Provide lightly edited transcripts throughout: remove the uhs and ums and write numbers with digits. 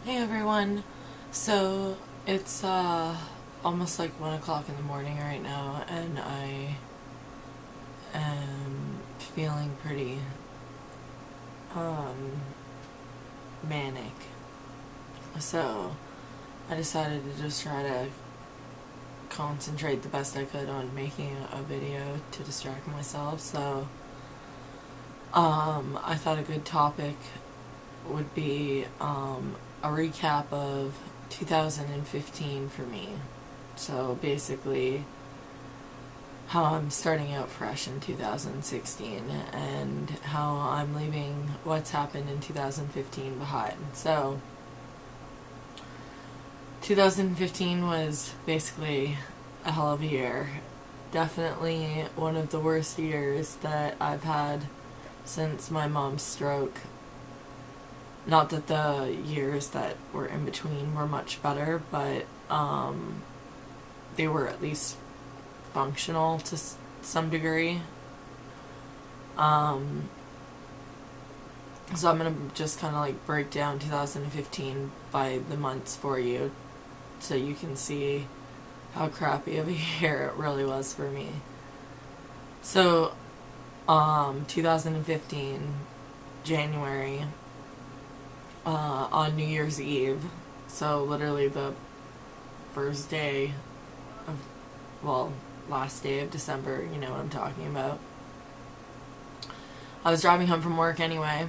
Hey everyone. So it's almost like 1 o'clock in the morning right now, and I am feeling pretty manic. So I decided to just try to concentrate the best I could on making a video to distract myself. So I thought a good topic would be a recap of 2015 for me. So basically, how I'm starting out fresh in 2016 and how I'm leaving what's happened in 2015 behind. So, 2015 was basically a hell of a year. Definitely one of the worst years that I've had since my mom's stroke. Not that the years that were in between were much better, but they were at least functional to some degree. So I'm going to just kind of like break down 2015 by the months for you so you can see how crappy of a year it really was for me. So, 2015, January, on New Year's Eve, so literally the first day of, well, last day of December, you know what I'm talking about. I was driving home from work anyway,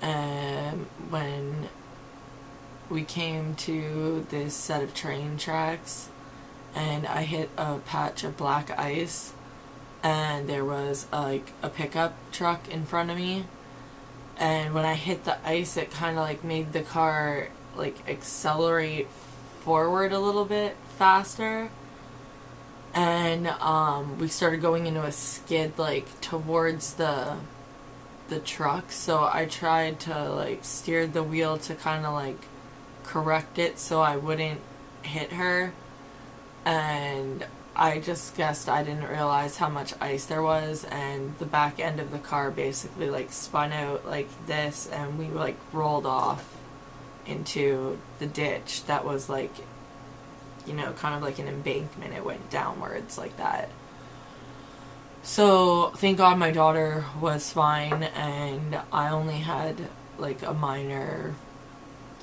and when we came to this set of train tracks, and I hit a patch of black ice, and there was like a pickup truck in front of me, and when I hit the ice, it kind of like made the car like accelerate forward a little bit faster, and we started going into a skid like towards the truck. So I tried to like steer the wheel to kind of like correct it so I wouldn't hit her, and I just guessed I didn't realize how much ice there was, and the back end of the car basically like spun out like this, and we like rolled off into the ditch that was like, you know, kind of like an embankment. It went downwards like that. So thank God my daughter was fine, and I only had like a minor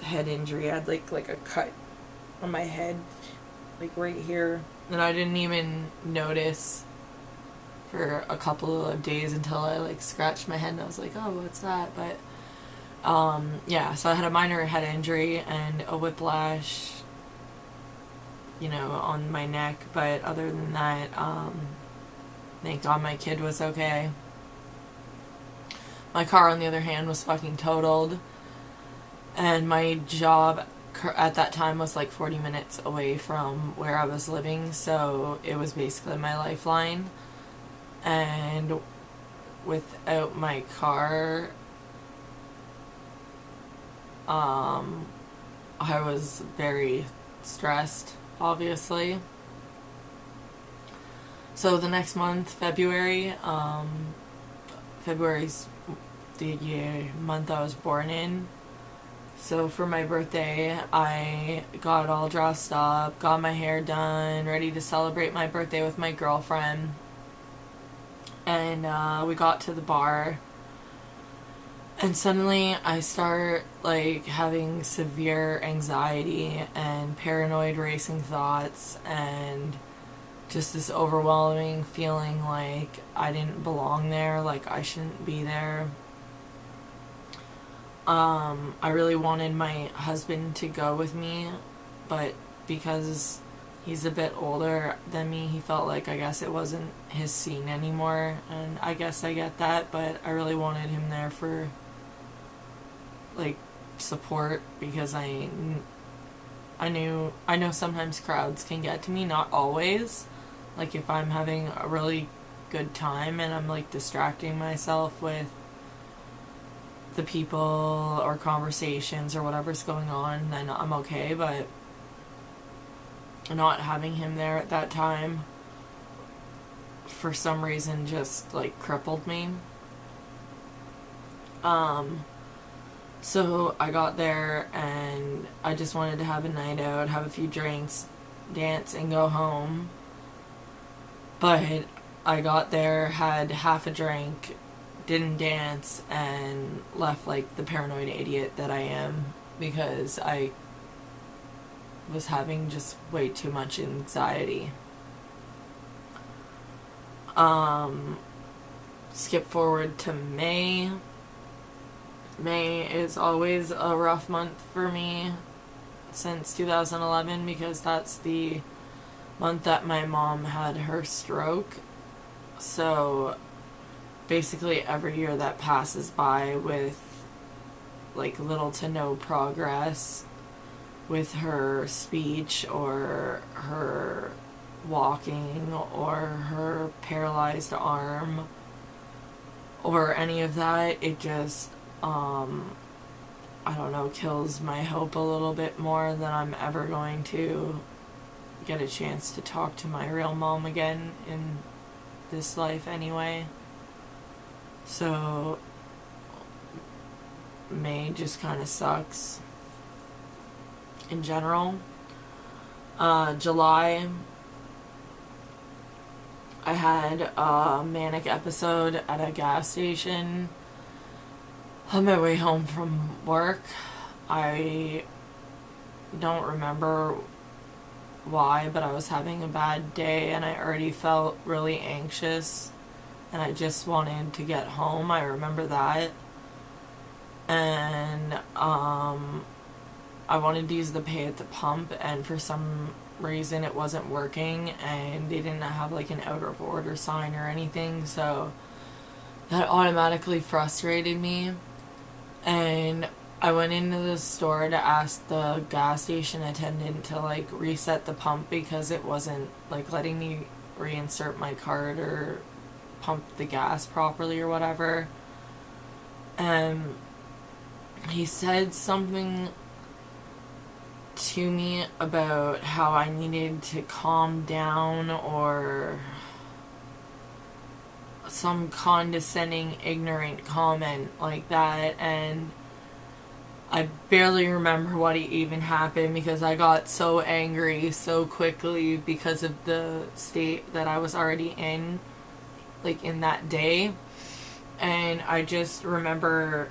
head injury. I had like a cut on my head, like right here, and I didn't even notice for a couple of days until I like scratched my head and I was like, oh, what's that? But yeah, so I had a minor head injury and a whiplash, you know, on my neck, but other than that, thank God my kid was okay. My car, on the other hand, was fucking totaled, and my job at that time was like 40 minutes away from where I was living, so it was basically my lifeline. And without my car, I was very stressed, obviously. So the next month, February, February's the month I was born in. So for my birthday, I got all dressed up, got my hair done, ready to celebrate my birthday with my girlfriend. And we got to the bar, and suddenly I start like having severe anxiety and paranoid racing thoughts, and just this overwhelming feeling like I didn't belong there, like I shouldn't be there. I really wanted my husband to go with me, but because he's a bit older than me, he felt like, I guess it wasn't his scene anymore, and I guess I get that, but I really wanted him there for like support, because I know sometimes crowds can get to me, not always. Like if I'm having a really good time and I'm like distracting myself with the people or conversations or whatever's going on, then I'm okay, but not having him there at that time for some reason just like crippled me. So I got there and I just wanted to have a night out, have a few drinks, dance, and go home. But I got there, had half a drink, didn't dance, and left like the paranoid idiot that I am because I was having just way too much anxiety. Skip forward to May. May is always a rough month for me since 2011 because that's the month that my mom had her stroke. So basically every year that passes by with like little to no progress with her speech or her walking or her paralyzed arm or any of that, it just I don't know, kills my hope a little bit more than I'm ever going to get a chance to talk to my real mom again in this life anyway. So May just kind of sucks in general. July, I had a manic episode at a gas station on my way home from work. I don't remember why, but I was having a bad day and I already felt really anxious and I just wanted to get home. I remember that. And I wanted to use the pay at the pump, and for some reason it wasn't working and they didn't have like an out of order sign or anything, so that automatically frustrated me. And I went into the store to ask the gas station attendant to like reset the pump because it wasn't like letting me reinsert my card or pump the gas properly or whatever. And he said something to me about how I needed to calm down or some condescending, ignorant comment like that, and I barely remember what even happened because I got so angry so quickly because of the state that I was already in, like in that day. And I just remember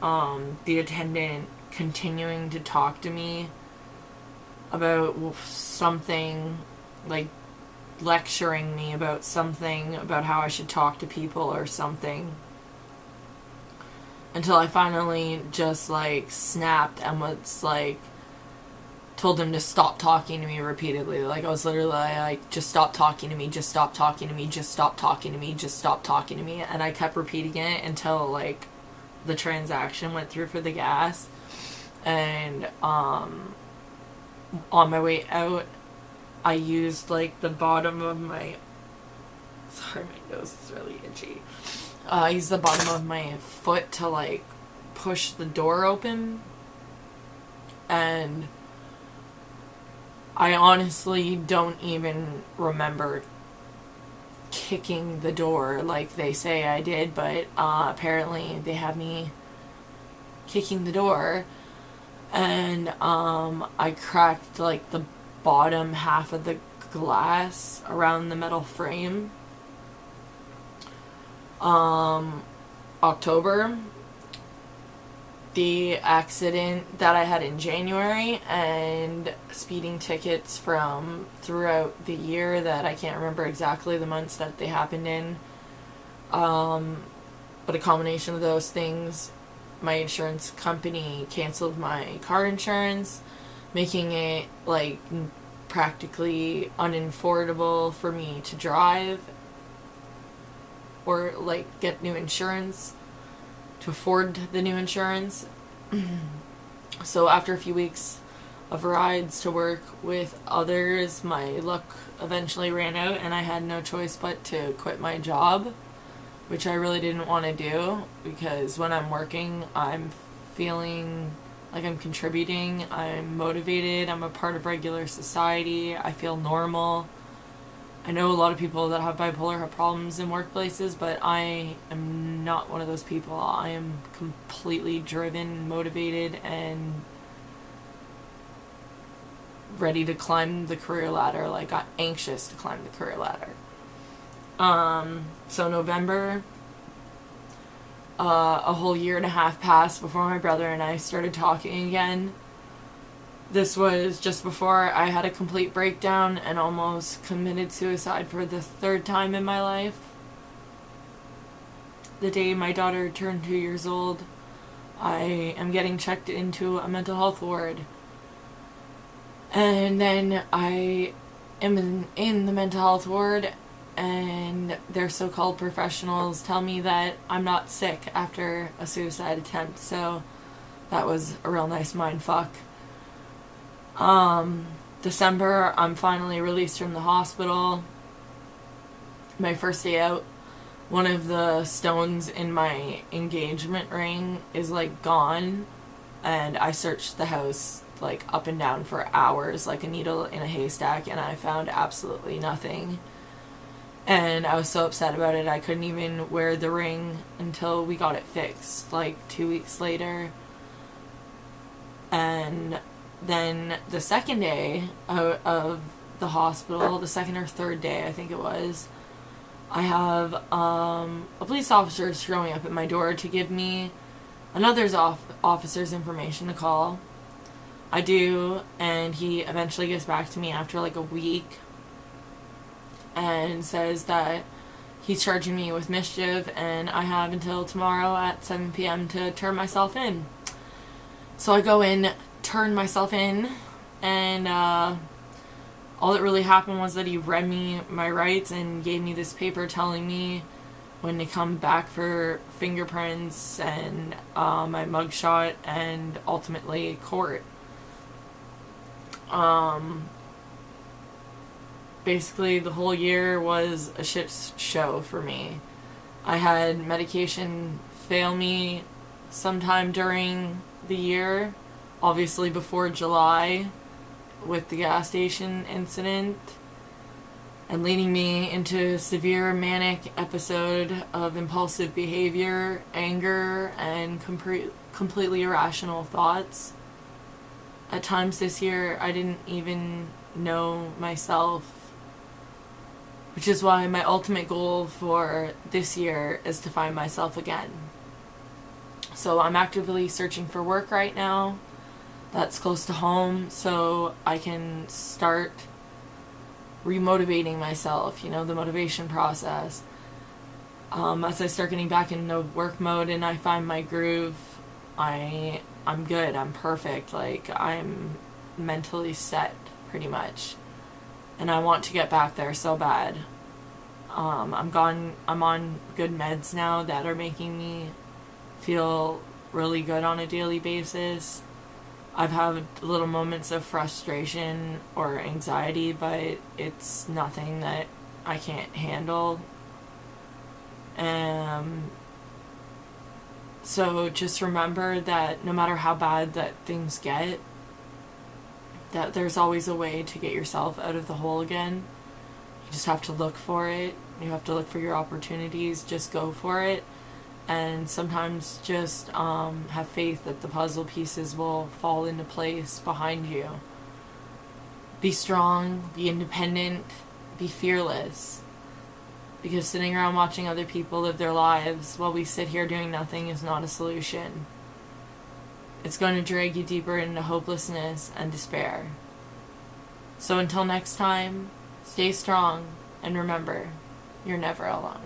the attendant continuing to talk to me about something, like lecturing me about something, about how I should talk to people or something, until I finally just like snapped and was like, told him to stop talking to me repeatedly. Like I was literally like, just stop talking to me, just stop talking to me, just stop talking to me, just stop talking to me. And I kept repeating it until like the transaction went through for the gas. And on my way out, I used like the bottom of my, sorry, my nose is really itchy. I used the bottom of my foot to like push the door open, and I honestly don't even remember kicking the door like they say I did, but apparently they have me kicking the door, and I cracked like the bottom half of the glass around the metal frame. October, the accident that I had in January, and speeding tickets from throughout the year that I can't remember exactly the months that they happened in. But a combination of those things, my insurance company canceled my car insurance, making it like practically unaffordable for me to drive or like get new insurance, to afford the new insurance. So after a few weeks of rides to work with others, my luck eventually ran out and I had no choice but to quit my job, which I really didn't want to do, because when I'm working, I'm feeling like I'm contributing, I'm motivated, I'm a part of regular society, I feel normal. I know a lot of people that have bipolar have problems in workplaces, but I am not one of those people. I am completely driven, motivated, and ready to climb the career ladder. Like, I'm anxious to climb the career ladder. So November, a whole year and a half passed before my brother and I started talking again. This was just before I had a complete breakdown and almost committed suicide for the third time in my life. The day my daughter turned 2 years old, I am getting checked into a mental health ward. And then I am in the mental health ward, and their so-called professionals tell me that I'm not sick after a suicide attempt. So that was a real nice mind fuck. December, I'm finally released from the hospital. My first day out, one of the stones in my engagement ring is like gone, and I searched the house like up and down for hours like a needle in a haystack, and I found absolutely nothing. And I was so upset about it, I couldn't even wear the ring until we got it fixed, like 2 weeks later. And then the second day of the hospital, the second or third day, I think it was, I have a police officer showing up at my door to give me another officer's information to call. I do, and he eventually gets back to me after like a week and says that he's charging me with mischief, and I have until tomorrow at 7 p.m. to turn myself in. So I go in, turn myself in, and all that really happened was that he read me my rights and gave me this paper telling me when to come back for fingerprints and my mugshot and ultimately court. Basically the whole year was a shit show for me. I had medication fail me sometime during the year, obviously before July with the gas station incident, and leading me into a severe manic episode of impulsive behavior, anger, and completely irrational thoughts. At times this year, I didn't even know myself, which is why my ultimate goal for this year is to find myself again. So I'm actively searching for work right now that's close to home so I can start remotivating myself, the motivation process. As I start getting back into work mode and I find my groove, I'm good, I'm perfect, like I'm mentally set pretty much. And I want to get back there so bad. I'm on good meds now that are making me feel really good on a daily basis. I've had little moments of frustration or anxiety, but it's nothing that I can't handle. So just remember that no matter how bad that things get, that there's always a way to get yourself out of the hole again. You just have to look for it. You have to look for your opportunities. Just go for it. And sometimes just have faith that the puzzle pieces will fall into place behind you. Be strong, be independent, be fearless. Because sitting around watching other people live their lives while we sit here doing nothing is not a solution. It's going to drag you deeper into hopelessness and despair. So until next time, stay strong, and remember, you're never alone.